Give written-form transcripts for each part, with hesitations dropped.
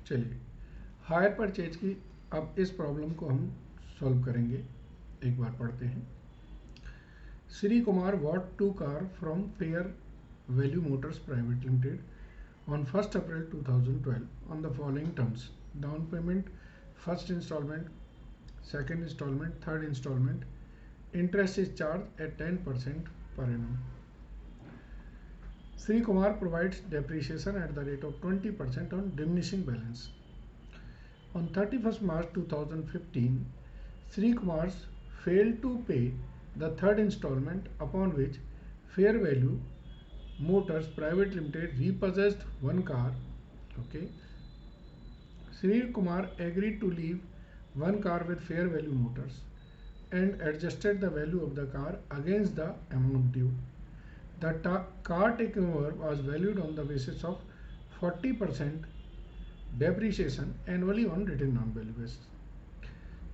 चलिए hire purchase की अब इस प्रॉब्लम को हम सॉल्व करेंगे। एक बार पढ़ते हैं। Shri Kumar bought 2 cars from Fair Value Motors Private Limited on 1st April 2012 on the following terms: down payment, first installment, second installment, third installment. Interest is charged at 10% per annum. Sri Kumar provides depreciation at the rate of 20% on diminishing balance. On 31st March 2015, Sri Kumar failed to pay the third installment, upon which Fair Value Motors Private Limited repossessed one car. Okay. Sri Kumar agreed to leave one car with Fair Value Motors and adjusted the value of the car against the amount due. The car taken over was valued on the basis of 40% depreciation annually on written non-value basis.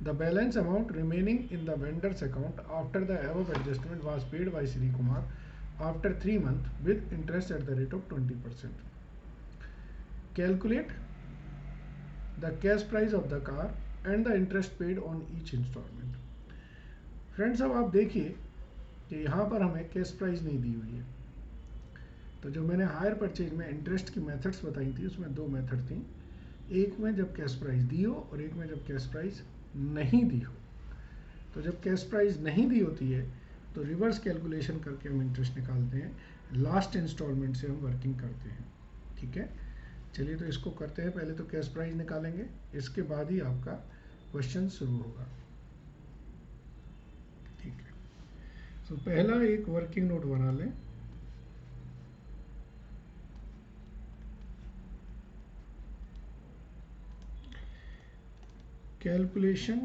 The balance amount remaining in the vendor's account after the above adjustment was paid by Sri Kumar after 3 months with interest at the rate of 20%. Calculate the cash price of the car and the interest paid on each installment. Friends अब आप देखिए कि यहाँ पर हमें cash price नहीं दी हुई है। तो जो मैंने हायर परचेज में इंटरेस्ट की मेथड्स बताई थी उसमें 2 मेथड थी, एक में जब कैश प्राइस दी हो और एक में जब कैश प्राइस नहीं दी हो। तो जब कैश प्राइस नहीं दी होती है तो रिवर्स कैलकुलेशन करके हम इंटरेस्ट निकालते हैं, लास्ट इंस्टॉलमेंट से हम वर्किंग करते हैं। ठीक है, चलिए तो इसको करते हैं। पहले तो कैश प्राइस निकालेंगे, इसके बाद ही आपका क्वेश्चन शुरू होगा। ठीक है, तो पहला एक वर्किंग नोट बना लें। Calculation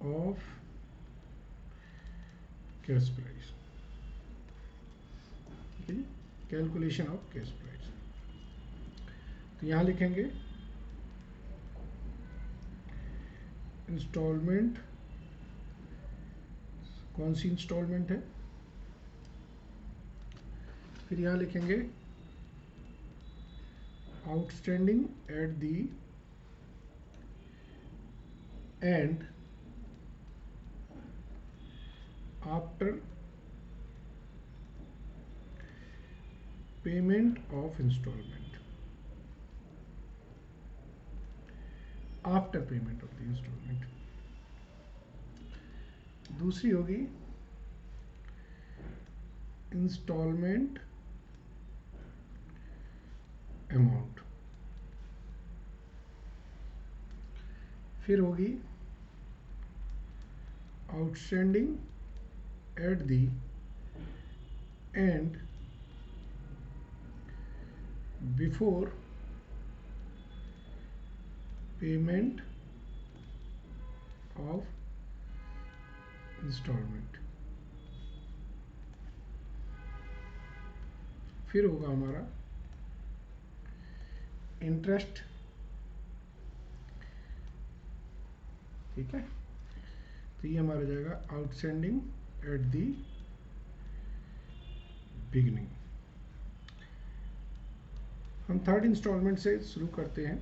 of cash price. ठीक है जी, कैलकुलेशन ऑफ कैश प्राइस। तो यहां लिखेंगे इंस्टॉलमेंट, कौन सी इंस्टॉलमेंट है, फिर यहां लिखेंगे outstanding at the end after payment of instalment, after payment of the instalment. दूसरी होगी इंस्टॉलमेंट अमाउंट, फिर होगी outstanding at the end before payment of instalment. फिर होगा हमारा इंटरेस्ट। ठीक है, तो ये हमारा जाएगा आउटस्टैंडिंग एट दी बिगिनिंग। हम थर्ड इंस्टॉलमेंट से शुरू करते हैं।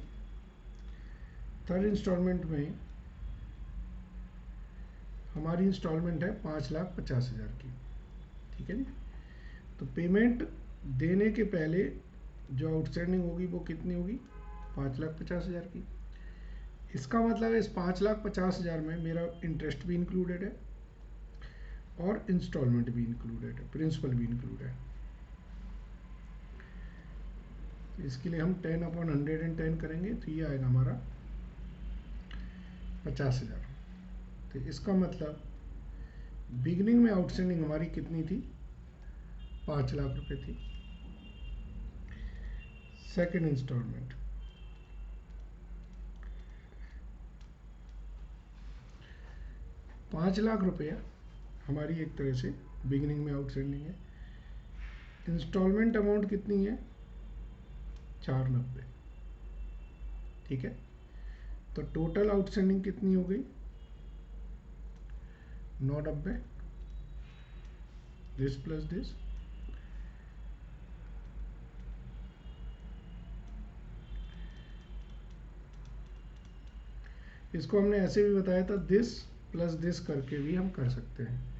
थर्ड इंस्टॉलमेंट में हमारी इंस्टॉलमेंट है 5,50,000 की। ठीक है जी, तो पेमेंट देने के पहले जो आउटस्टैंडिंग होगी वो कितनी होगी, 5,50,000 की। इसका मतलब है इस 5,50,000 में मेरा इंटरेस्ट भी इंक्लूडेड है और इंस्टॉलमेंट भी इंक्लूडेड है, प्रिंसिपल भी इंक्लूडेड है। इसके लिए हम 10/110 करेंगे तो ये आएगा हमारा 50,000। तो इसका मतलब बिगिनिंग में आउटस्टैंडिंग हमारी कितनी थी, 5 लाख रुपए थी। सेकेंड इंस्टॉलमेंट, ₹5,00,000 हमारी एक तरह से बिगिनिंग में आउटस्टैंडिंग है। इंस्टॉलमेंट अमाउंट कितनी है, 490। ठीक है, तो टोटल आउटस्टैंडिंग कितनी हो गई, 990, दिस प्लस दिस इसको हमने ऐसे भी बताया था, दिस प्लस दिस करके भी हम कर सकते हैं।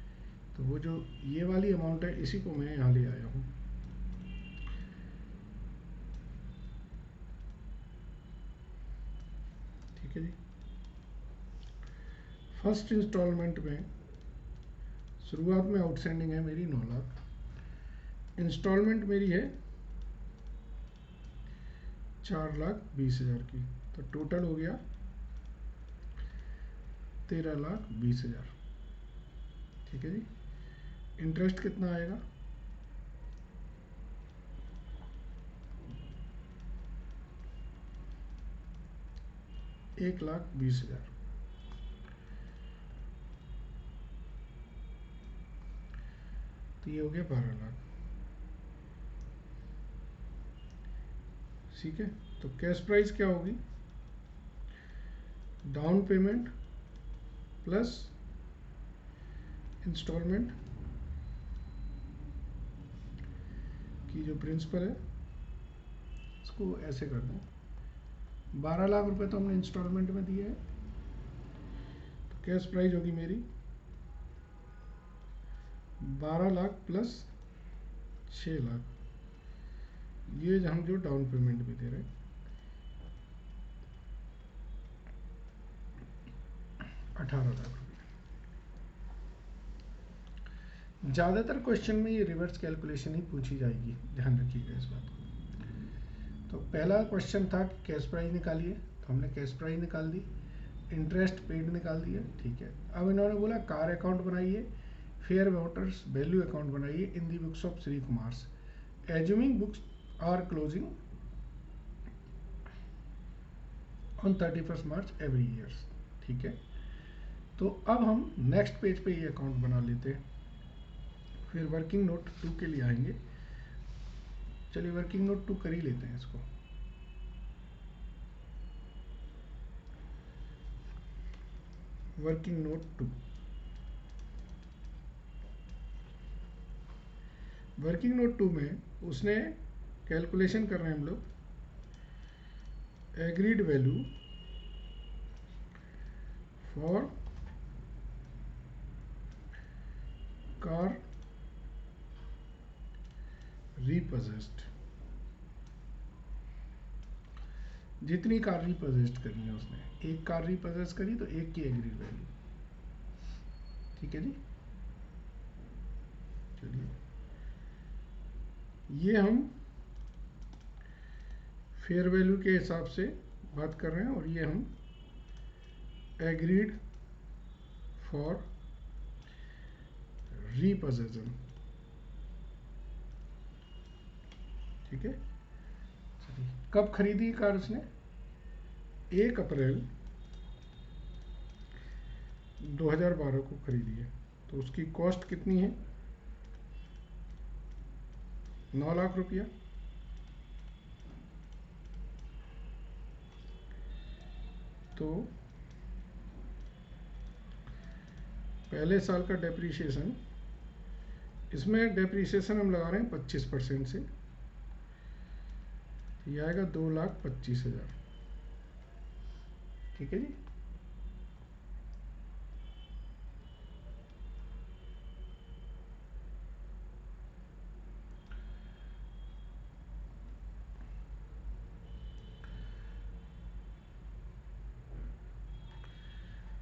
तो वो जो ये वाली अमाउंट है इसी को मैं यहाँ ले आया हूँ। ठीक है जी। फर्स्ट इंस्टॉलमेंट में शुरुआत में आउटस्टैंडिंग है मेरी 9 लाख, इंस्टॉलमेंट मेरी है 4,20,000 की, तो टोटल हो गया 13,20,000। ठीक है जी। इंटरेस्ट कितना आएगा? 1,20,000। तो ये हो गया 12 लाख। ठीक है। तो कैश प्राइस क्या होगी? डाउन पेमेंट प्लस इंस्टॉलमेंट की जो प्रिंसिपल है, इसको ऐसे कर दें, 12 लाख रुपए तो हमने इंस्टॉलमेंट में दिए हैं, तो कैश प्राइस होगी मेरी 12 लाख प्लस 6 लाख, ये हम जो डाउन पेमेंट भी दे रहे हैं 18 लाख रुपए। ज़्यादातर क्वेश्चन में ये रिवर्स कैलकुलेशन ही पूछी जाएगी, ध्यान रखिएगा इस बात को। तो पहला क्वेश्चन था कि कैश प्राइस निकालिए, तो हमने कैश प्राइस निकाल दी, इंटरेस्ट पेड निकाल दिया। ठीक है। अब इन्होंने बोला कार अकाउंट बनाइए, फेयर वोटर्स वैल्यू अकाउंट बनाइए in the books of Shri Kumar's, assuming books are closing on 31 March every year. ठीक है। तो अब हम नेक्स्ट पेज पे ये अकाउंट बना लेते हैं, फिर वर्किंग नोट 2 के लिए आएंगे। चलिए वर्किंग नोट 2 कर ही लेते हैं इसको। वर्किंग नोट 2, वर्किंग नोट 2 में उसने कैलकुलेशन कर रहे हैं हम लोग, एग्रीड वैल्यू फॉर कार रीपोजेस्ड, जितनी कार रीपोजेस्ड करनी है उसने, एक कार रीपोजेस्ट करी तो एक की एग्रीड वैल्यू। ठीक है जी। चलिए ये हम फेयर वैल्यू के हिसाब से बात कर रहे हैं, और ये हम एग्रीड फॉर रीपोजेशन। ठीक है। चलिए कब खरीदी कार उसने? 1 अप्रैल 2012 को खरीदी है, तो उसकी कॉस्ट कितनी है? 9 लाख रुपया। तो पहले साल का डेप्रीशिएशन, इसमें डेप्रीशिएशन हम लगा रहे हैं 25% से, ये आएगा 2,25,000। ठीक है जी।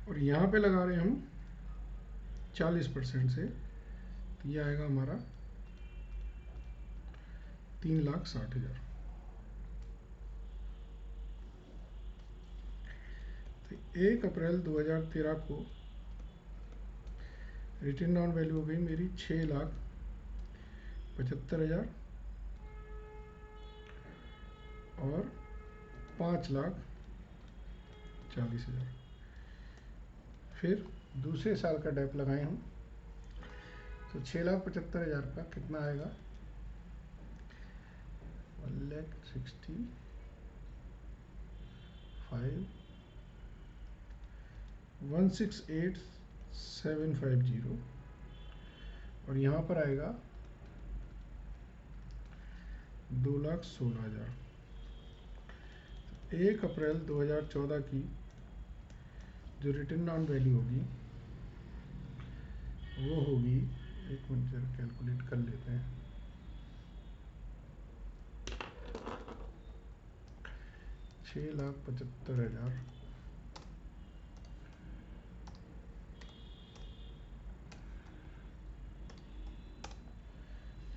और यहाँ पे लगा रहे हैं हम 40% से, तो ये आएगा हमारा 3,60,000। तो 1 अप्रैल 2013 को रिटर्न डाउन वैल्यू हो गई मेरी 6,75,000 और 5,40,000। फिर दूसरे साल का डेप लगाए हम, तो 6,75,000 का कितना आएगा? 1,65,168,750, और यहाँ पर आएगा 2,16,000। 1 अप्रैल 2014 की जो रिटर्न ऑन वैल्यू होगी वो होगी, एक मिनट जरा कैलकुलेट कर लेते हैं, 6,75,000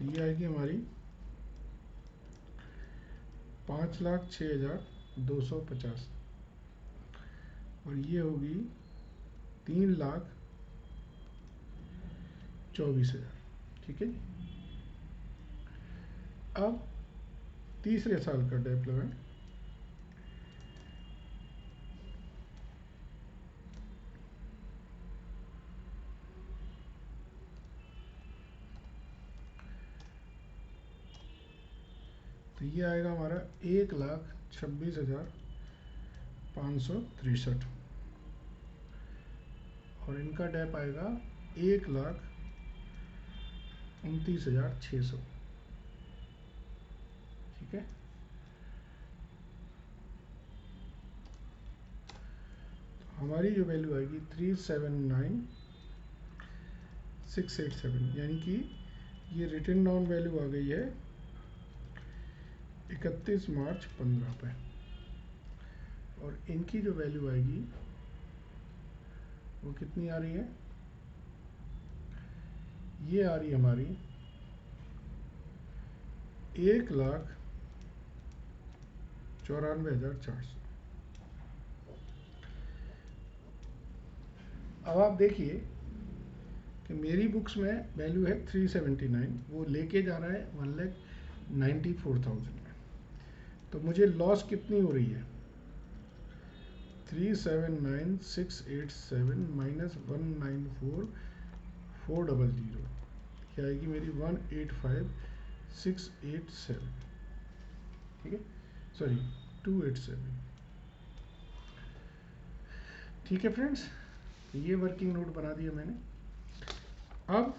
ये आएगी हमारी 5,06,250 और ये होगी 3,24,000। ठीक है जी। अब तीसरे साल का डेप लगाएं। तो ये आएगा हमारा 1,26,563 और इनका डेप आएगा 1,29,600। ठीक है। तो हमारी जो वैल्यू आएगी 379,687, यानी कि ये रिटर्न डाउन वैल्यू आ गई है 31 मार्च 15 पे, और इनकी जो वैल्यू आएगी वो कितनी आ रही है, ये आ रही है हमारी 1,94,400। अब आप देखिए कि मेरी बुक्स में वैल्यू है 379, वो लेके जा रहा है 1,94,000 में। तो मुझे लॉस कितनी हो रही है, 379,687 माइनस 194,400, क्या आएगी मेरी 185,687। ठीक है, सॉरी 287। ठीक है फ्रेंड्स, ये वर्किंग नोट बना दिया मैंने। अब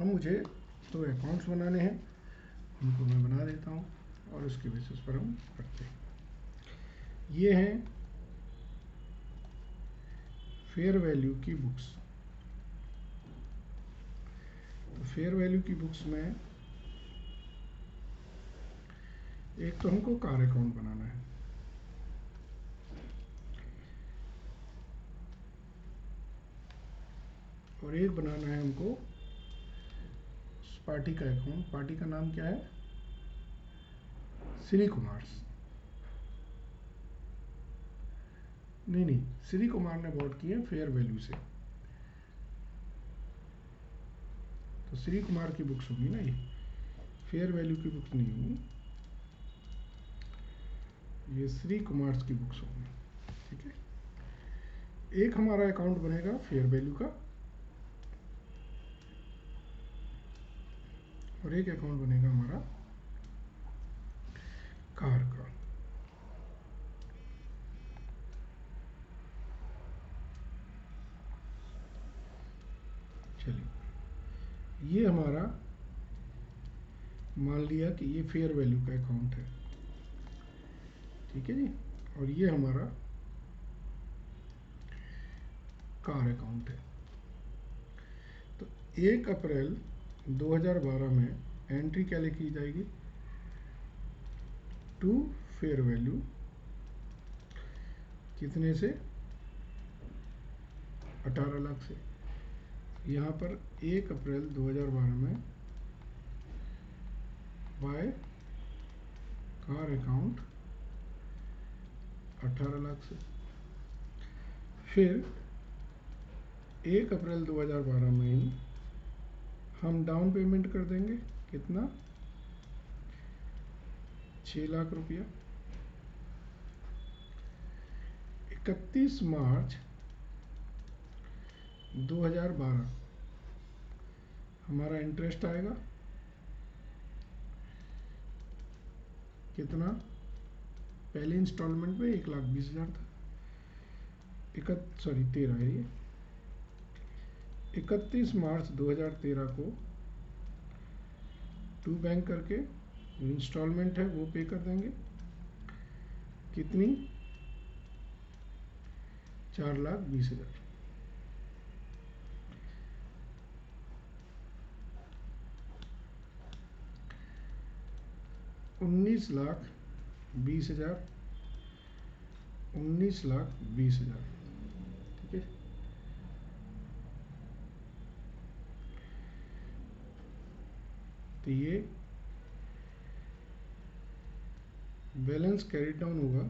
मुझे दो अकाउंट्स बनाने हैं, उनको मैं बना देता हूँ और उसके बेसिस पर हम करते हैं। ये हैं फेयर वैल्यू की बुक्स। तो फेयर वैल्यू की बुक्स में एक तो हमको कार अकाउंट बनाना है, और एक बनाना है हमको पार्टी का अकाउंट। पार्टी का नाम क्या है, श्री कुमार्स। नहीं, श्री कुमार ने बॉट की है फेयर वैल्यू से, तो श्री कुमार की बुक्स होगी ना, ये फेयर वैल्यू की बुक्स नहीं होगी, ये श्री कुमार्स की बुक्स होगी। ठीक है। एक हमारा अकाउंट बनेगा फेयर वैल्यू का और एक अकाउंट बनेगा हमारा कार का। चलिए, ये हमारा मान लिया कि ये फेयर वैल्यू का अकाउंट है। ठीक है जी, और ये हमारा कार अकाउंट है। तो 1 अप्रैल 2012 में एंट्री क्या लिखी जाएगी, टू फेयर वैल्यू कितने से, 18 लाख से। यहाँ पर 1 अप्रैल 2012 में बाय कार अकाउंट 18 लाख से। फिर 1 अप्रैल 2012 में ही हम डाउन पेमेंट कर देंगे, कितना, 6 लाख रुपया। 31 मार्च 2012 हमारा इंटरेस्ट आएगा कितना, पहले इंस्टॉलमेंट में 1,20,000 था, 13 है ये। 31 मार्च 2013 को टू बैंक करके इंस्टॉलमेंट है वो पे कर देंगे, कितनी, 4,20,000। 19,20,000, 19,20,000। ठीक है, तो ये बैलेंस कैरी डाउन होगा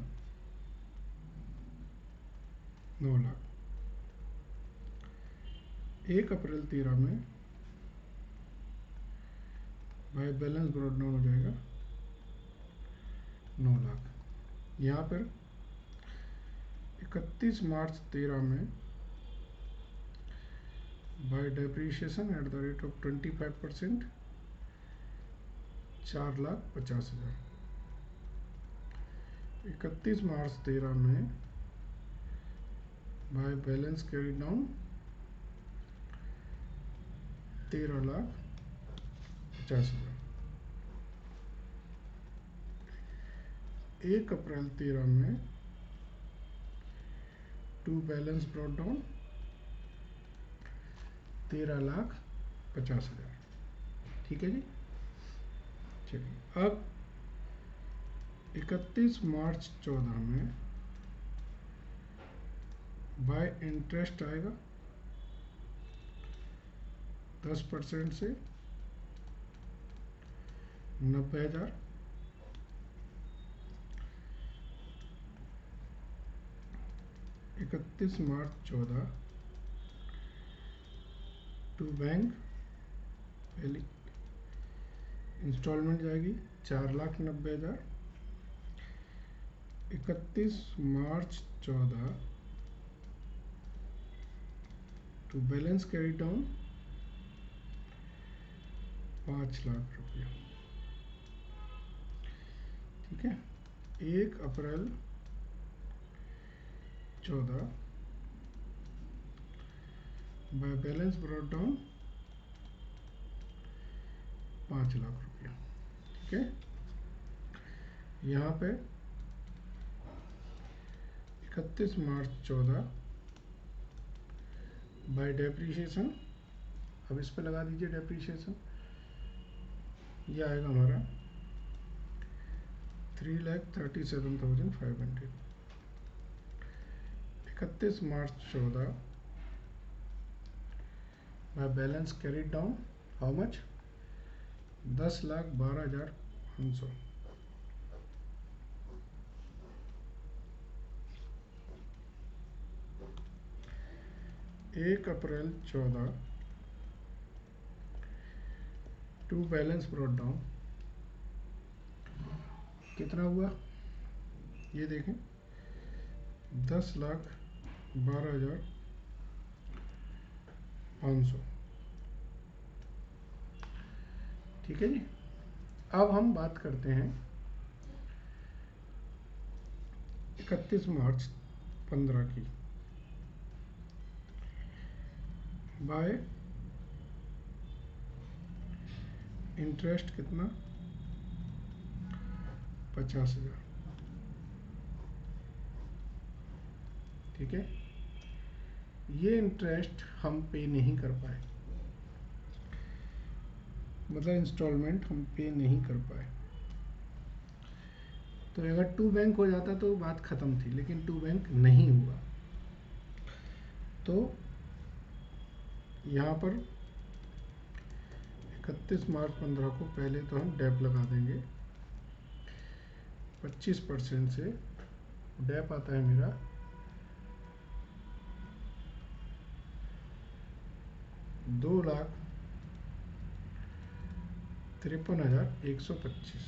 9 लाख। 1 अप्रैल 13 में बाय बैलेंस ब्रॉड डाउन हो जाएगा 9 लाख। यहाँ पर 31 मार्च 13 में by depreciation at the rate of 25%, 4,50,000। 31 March 13 में by balance carry down 13,50,000। 1 April 13 में टू बैलेंस ब्रॉड डाउन 13,50,000। ठीक है जी। चलिए, अब 31 मार्च 14 में बाय इंटरेस्ट आएगा 10% से 90,000। 31 मार्च 14 टू बैंक पहली इंस्टॉलमेंट जाएगी 4,90,000। 31 March 14 to balance carry down 5 lakh रुपया। ठीक है, 1 April 14 by balance brought down 5 lakh रुपया। ठीक है, यहाँ पे 31 मार्च 14 बाय डेप्रीशिएशन, अब इस पे लगा दीजिए डेप्रीशिएशन, ये आएगा हमारा 3,37,500। 31 March 14 by balance carry down how much, 10,12,500। 1 April 14 to balance brought down कितना हुआ, ये देखें 10,12,500। ठीक है जी। अब हम बात करते हैं 31 मार्च 15 की। बाय इंटरेस्ट कितना, 50,000। ठीक है, ये इंटरेस्ट हम पे नहीं कर पाए, मतलब इंस्टॉलमेंट हम पे नहीं कर पाए। तो अगर टू बैंक हो जाता तो बात ख़त्म थी, लेकिन टू बैंक नहीं हुआ। तो यहाँ पर 31 मार्च 15 को पहले तो हम डेप लगा देंगे 25% से। डेप आता है मेरा 2,53,125।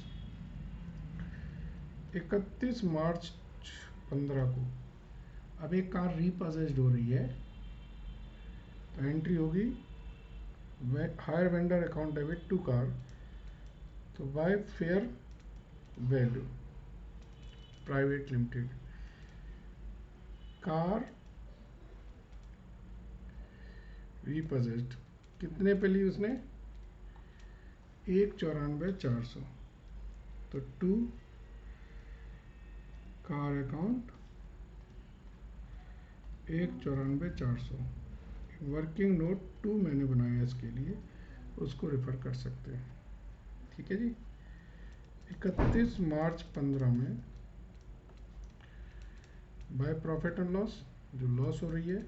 31 मार्च 15 को अब एक कार रीपोजेस्ड हो रही है, तो एंट्री होगी hire vendor account debit to car, तो by fair value private limited car repossessed, कितने पे ली उसने, 1,94,400। तो to car account 194,400। Working note 2 मैंने बनाया इसके लिए, उसको रेफर कर सकते हैं। ठीक है जी। 31 मार्च 15 में बाय प्रॉफिट एंड लॉस जो लॉस हो रही है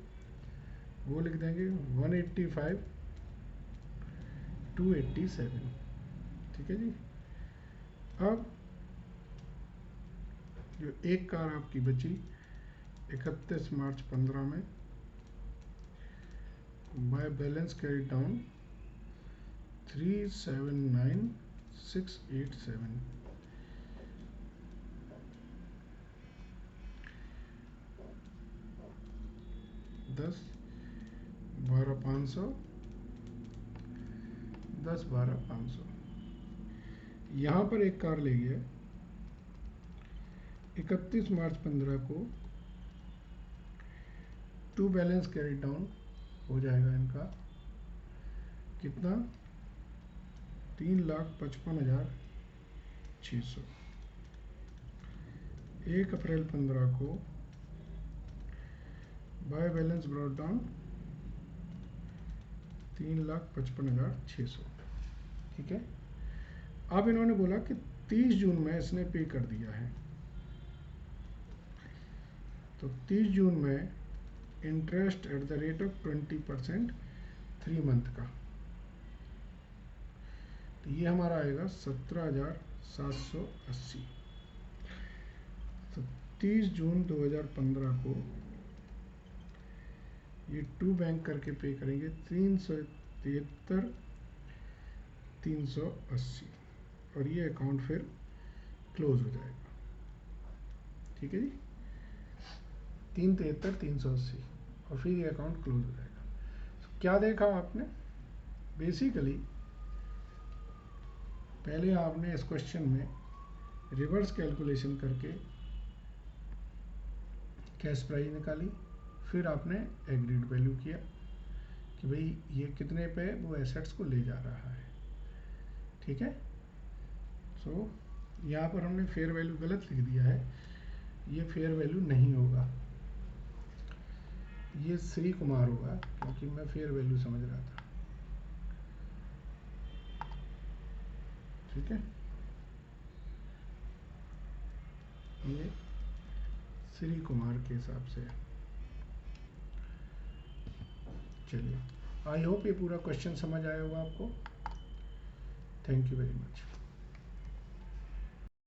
वो लिख देंगे 185 287। ठीक है जी। अब जो एक कार आपकी बची 31 मार्च 15 में बाय बैलेंस कैरी डाउन 379687। 10 12 500 10 12 500। यहाँ पर एक कार ले गया 31 मार्च 15 को, टू बैलेंस कैरी डाउन हो जाएगा इनका कितना 3,55,600। 1 अप्रैल 15 को बाय बैलेंस ब्रॉट डाउन 3,55,600। ठीक है। अब इन्होंने बोला कि 30 जून में इसने पे कर दिया है, तो 30 जून में interest eight the rate of 20% 3 month का, तो ये हमारा आएगा 17,780। तो 30 जून 2015 को ये 2 बैंक करके पे करेंगे 373,380 और ये अकाउंट फिर क्लोज हो जाएगा। ठीक है जी। 373,380 और फिर ये अकाउंट क्लोज हो जाएगा। तो क्या देखा आपने? बेसिकली पहले आपने इस क्वेश्चन में रिवर्स कैलकुलेशन करके कैश प्राइस निकाली, फिर आपने एग्रीड वैल्यू किया कि भाई ये कितने पे वो एसेट्स को ले जा रहा है। ठीक है। सो यहाँ पर हमने फेयर वैल्यू गलत लिख दिया है, ये फेयर वैल्यू नहीं होगा, ये श्री कुमार होगा, क्योंकि मैं फेयर वैल्यू समझ रहा था। ठीक है। ये श्री कुमार के हिसाब से। चलिए, आई होप ये पूरा क्वेश्चन समझ आया होगा आपको। Thank you very much.